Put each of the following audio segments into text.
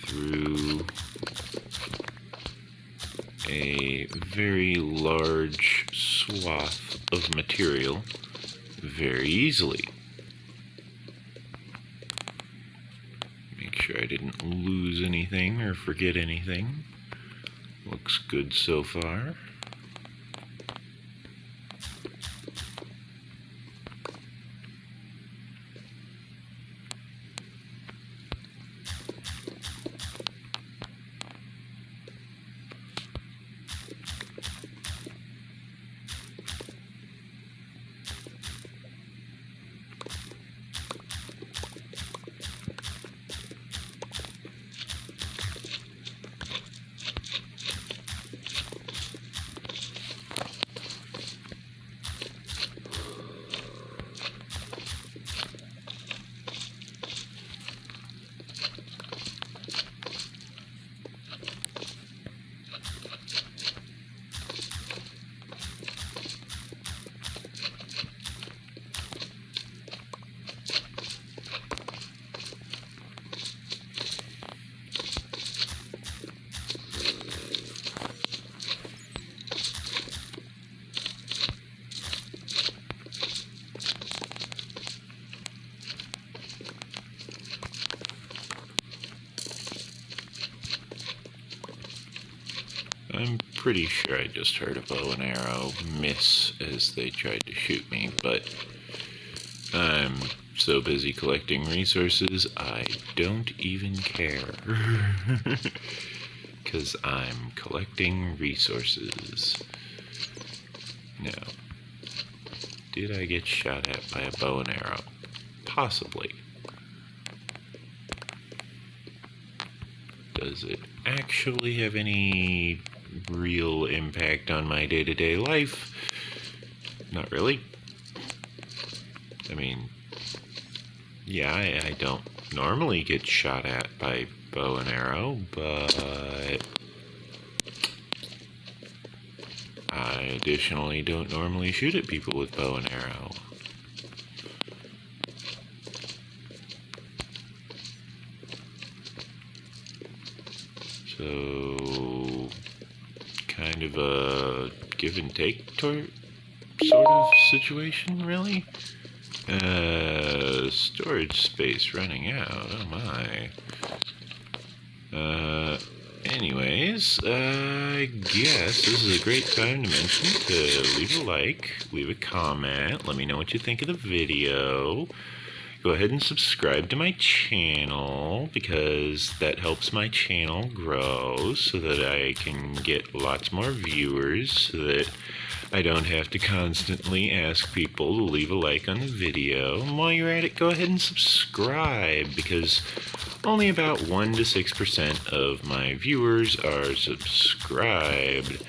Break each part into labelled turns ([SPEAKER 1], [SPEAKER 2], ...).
[SPEAKER 1] through a very large swath of material very easily. Make sure I didn't lose anything or forget anything. Looks good so far. I'm pretty sure I just heard a bow and arrow miss as they tried to shoot me, but I'm so busy collecting resources, I don't even care. 'Cause I'm collecting resources. Now, did I get shot at by a bow and arrow? Possibly. Does it actually have any real impact on my day-to-day life? Not really. I mean, yeah, I don't normally get shot at by bow and arrow, but I additionally don't normally shoot at people with bow and arrow. So, kind of a give and take sort of situation, really? Storage space running out, oh my. Anyways, I guess this is a great time to mention to leave a like, leave a comment, let me know what you think of the video. Go ahead and subscribe to my channel because that helps my channel grow so that I can get lots more viewers, so that I don't have to constantly ask people to leave a like on the video. And while you're at it, go ahead and subscribe because only about 1 to 6% of my viewers are subscribed.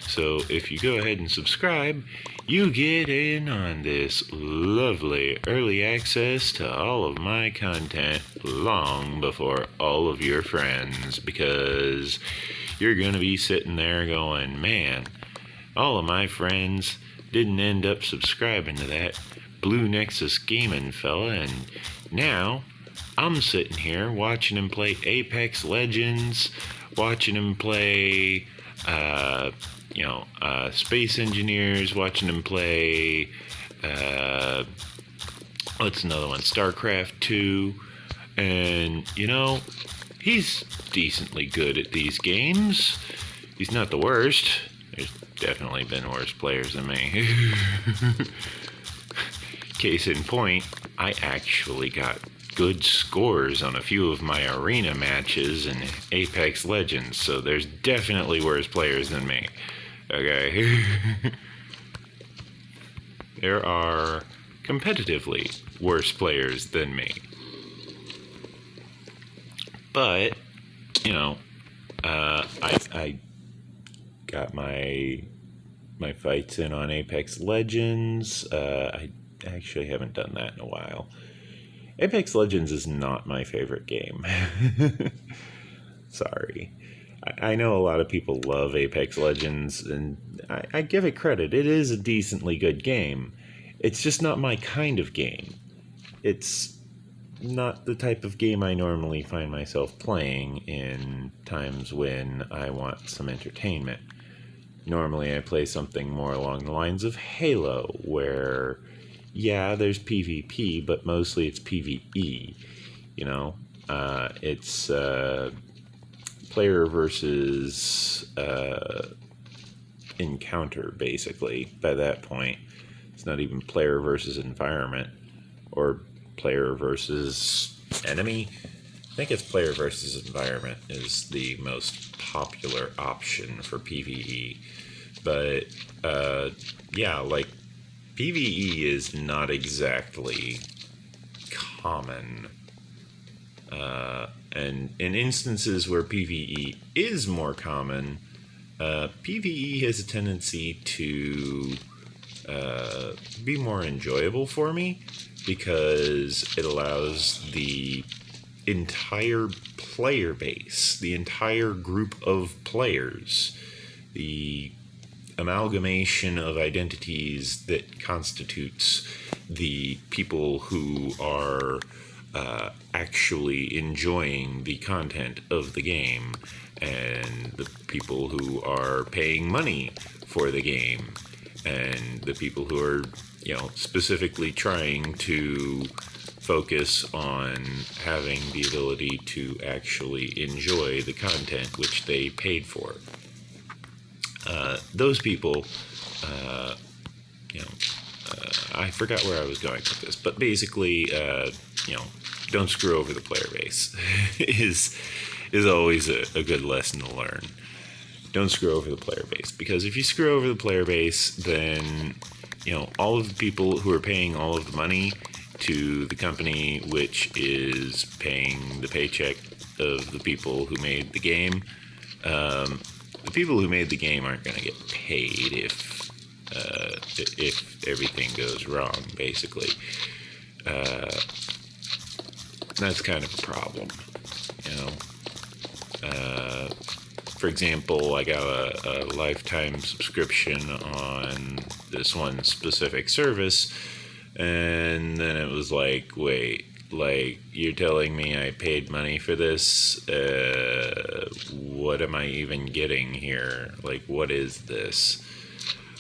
[SPEAKER 1] So if you go ahead and subscribe, you get in on this lovely early access to all of my content long before all of your friends, because you're going to be sitting there going, man, all of my friends didn't end up subscribing to that Blue Nexus gaming fella, and now I'm sitting here watching him play Apex Legends, watching him play Space Engineers, watching him play, what's another one, StarCraft 2, and, he's decently good at these games. He's not the worst. There's definitely been worse players than me. Case in point, I actually got good scores on a few of my arena matches in Apex Legends, so there's definitely worse players than me. Okay? There are competitively worse players than me. But, I got my fights in on Apex Legends. I actually haven't done that in a while. Apex Legends is not my favorite game. Sorry. I know a lot of people love Apex Legends, and I give it credit. It is a decently good game. It's just not my kind of game. It's not the type of game I normally find myself playing in times when I want some entertainment. Normally I play something more along the lines of Halo, where, yeah, there's PvP, but mostly it's PvE. You know, it's player versus encounter, basically, by that point. It's not even player versus environment or player versus enemy. I think it's player versus environment is the most popular option for PvE. But yeah, like PvE is not exactly common. And in instances where PvE is more common, PvE has a tendency to be more enjoyable for me because it allows the entire player base, the entire group of players, the amalgamation of identities that constitutes the people who are actually enjoying the content of the game and the people who are paying money for the game and the people who are, specifically trying to focus on having the ability to actually enjoy the content which they paid for. Those people, I forgot where I was going with this, but basically, don't screw over the player base is always a good lesson to learn. Don't screw over the player base, because if you screw over the player base, then all of the people who are paying all of the money to the company which is paying the paycheck of the people who made the game, the people who made the game aren't going to get paid if everything goes wrong, basically. That's kind of a problem, For example, I got a lifetime subscription on this one specific service, and then it was like, wait, you're telling me I paid money for this? What am I even getting here? What is this?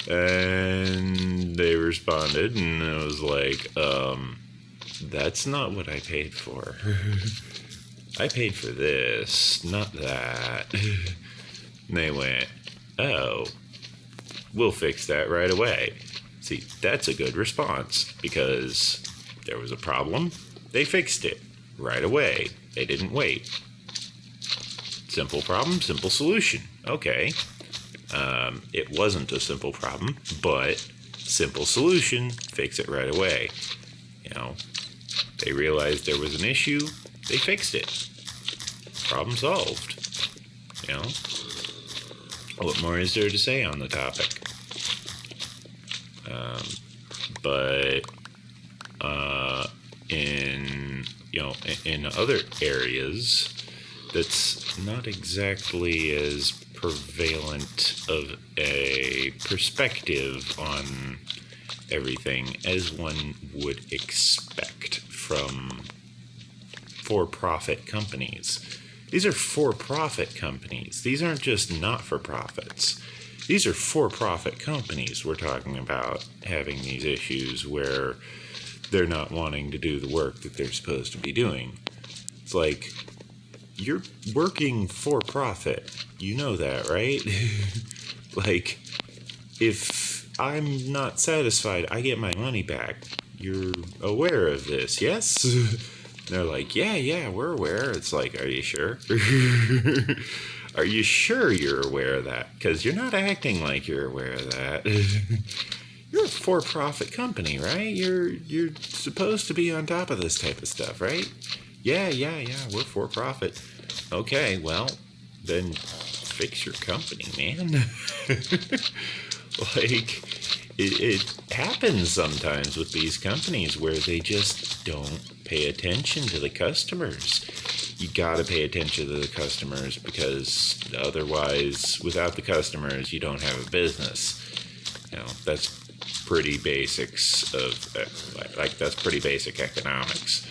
[SPEAKER 1] And they responded, and it was like, that's not what I paid for. I paid for this, not that. And they went, oh, we'll fix that right away. See, that's a good response, because there was a problem. They fixed it right away. They didn't wait. Simple problem, simple solution. Okay. It wasn't a simple problem, but simple solution, fix it right away. They realized there was an issue, they fixed it. Problem solved. What more is there to say on the topic? But in other areas, that's not exactly as prevalent of a perspective on everything as one would expect from for-profit companies. These are for-profit companies. These aren't just not-for-profits. These are for-profit companies we're talking about having these issues where they're not wanting to do the work that they're supposed to be doing. It's like, you're working for profit. You know that, right? If I'm not satisfied, I get my money back. You're aware of this, yes? They're like, yeah, we're aware. It's like, are you sure? Are you sure you're aware of that? Because you're not acting like you're aware of that. You're a for-profit company, right? You're supposed to be on top of this type of stuff, right? Yeah, we're for-profit. Okay, well, then fix your company, man. It happens sometimes with these companies where they just don't pay attention to the customers. You gotta pay attention to the customers, because otherwise, without the customers, you don't have a business. That's pretty basics of, that's pretty basic economics.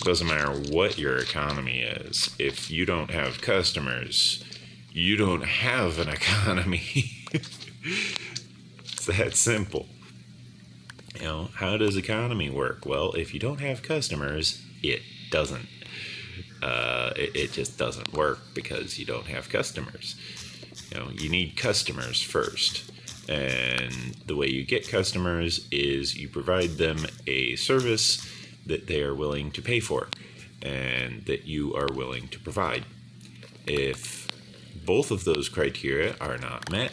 [SPEAKER 1] Doesn't matter what your economy is. If you don't have customers, you don't have an economy. It's that simple. You know, how does economy work? Well, if you don't have customers, it doesn't. It just doesn't work because you don't have customers. You know, you need customers first. And the way you get customers is you provide them a service that they are willing to pay for and that you are willing to provide. If both of those criteria are not met,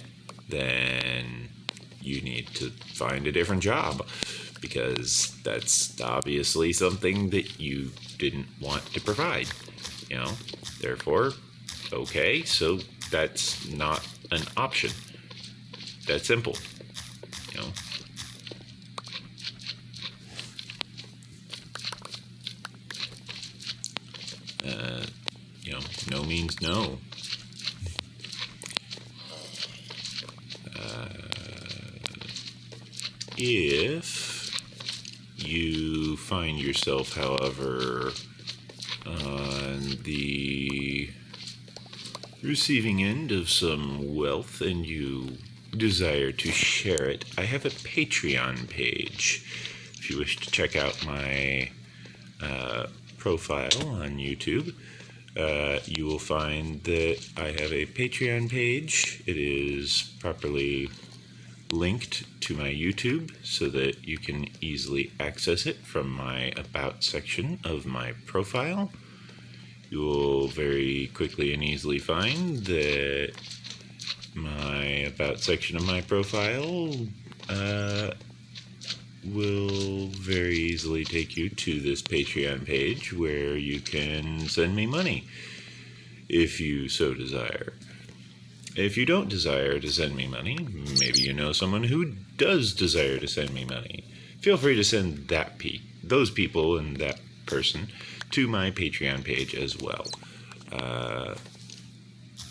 [SPEAKER 1] then you need to find a different job, because that's obviously something that you didn't want to provide. You know, therefore, okay, so that's not an option. That simple. You know. You know, no means no. If you find yourself, however, on the receiving end of some wealth and you desire to share it, I have a Patreon page. If you wish to check out my profile on YouTube, you will find that I have a Patreon page. It is properly linked to my YouTube so that you can easily access it from my About section of my profile. You will very quickly and easily find that my About section of my profile will very easily take you to this Patreon page where you can send me money if you so desire. If you don't desire to send me money, maybe you know someone who does desire to send me money, feel free to send those people and that person to my Patreon page as well.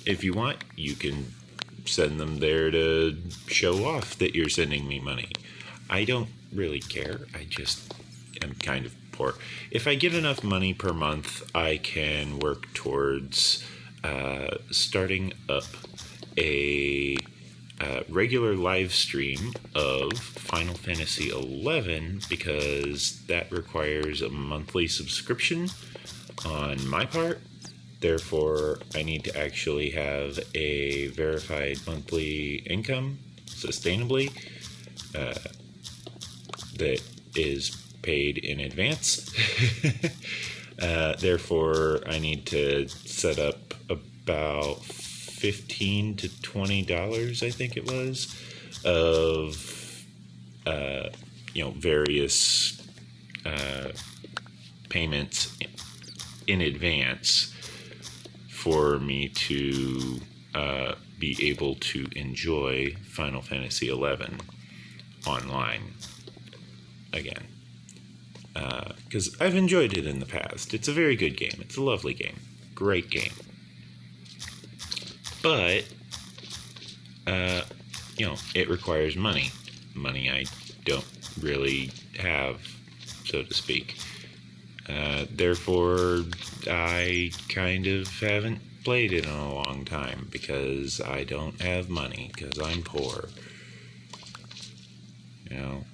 [SPEAKER 1] If you want, you can send them there to show off that you're sending me money. I don't really care. I just am kind of poor. If I get enough money per month, I can work towards starting up a regular live stream of Final Fantasy XI, because that requires a monthly subscription on my part. Therefore, I need to actually have a verified monthly income sustainably that is paid in advance. Therefore, I need to set up about $15 to $20, I think it was, of various payments in advance for me to be able to enjoy Final Fantasy XI online again. Because I've enjoyed it in the past. It's a very good game. It's a lovely game. Great game. But, it requires money. Money I don't really have, so to speak. Therefore, I kind of haven't played it in a long time because I don't have money, because I'm poor. You know.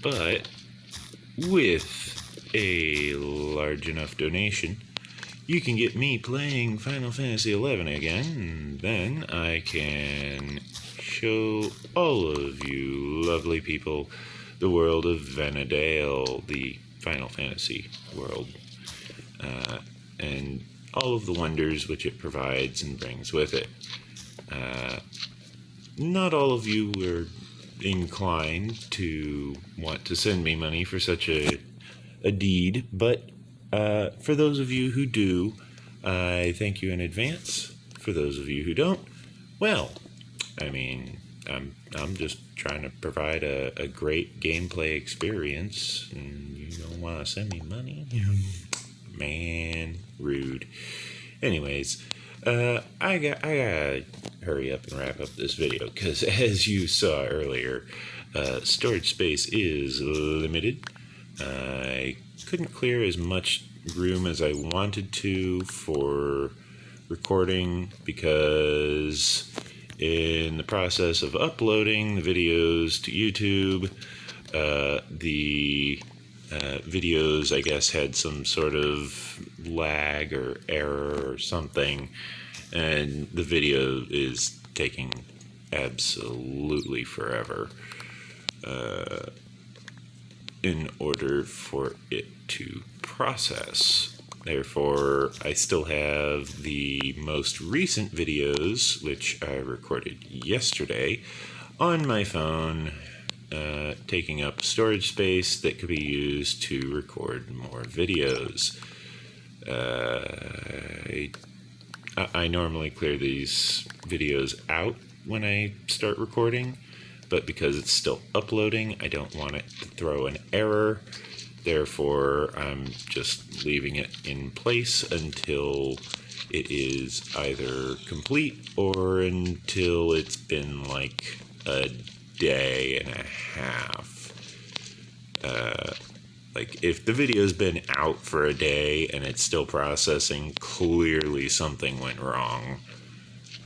[SPEAKER 1] But with a large enough donation, you can get me playing Final Fantasy XI again, and then I can show all of you lovely people the world of Vanadale, the Final Fantasy world, and all of the wonders which it provides and brings with it. Not all of you were inclined to want to send me money for such a deed, but for those of you who do, I thank you in advance. For those of you who don't, well, I mean, I'm just trying to provide a great gameplay experience, and you don't want to send me money? Man, rude. Anyways, I gotta hurry up and wrap up this video, because as you saw earlier, storage space is limited. I couldn't clear as much room as I wanted to for recording because in the process of uploading the videos to YouTube, the videos, I guess, had some sort of lag or error or something, and the video is taking absolutely forever in order for it to process. Therefore, I still have the most recent videos, which I recorded yesterday, on my phone, taking up storage space that could be used to record more videos. I normally clear these videos out when I start recording, but because it's still uploading, I don't want it to throw an error. Therefore, I'm just leaving it in place until it is either complete or until it's been like a day and a half. Like, if the video's been out for a day and it's still processing, clearly something went wrong.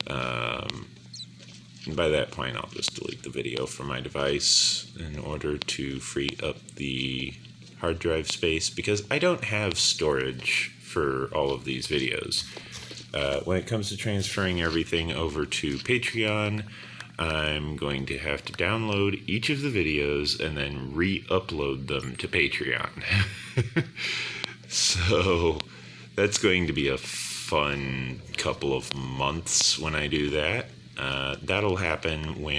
[SPEAKER 1] And by that point, I'll just delete the video from my device in order to free up the hard drive space, because I don't have storage for all of these videos. When it comes to transferring everything over to Patreon, I'm going to have to download each of the videos and then re-upload them to Patreon. So that's going to be a fun couple of months when I do that. That'll happen when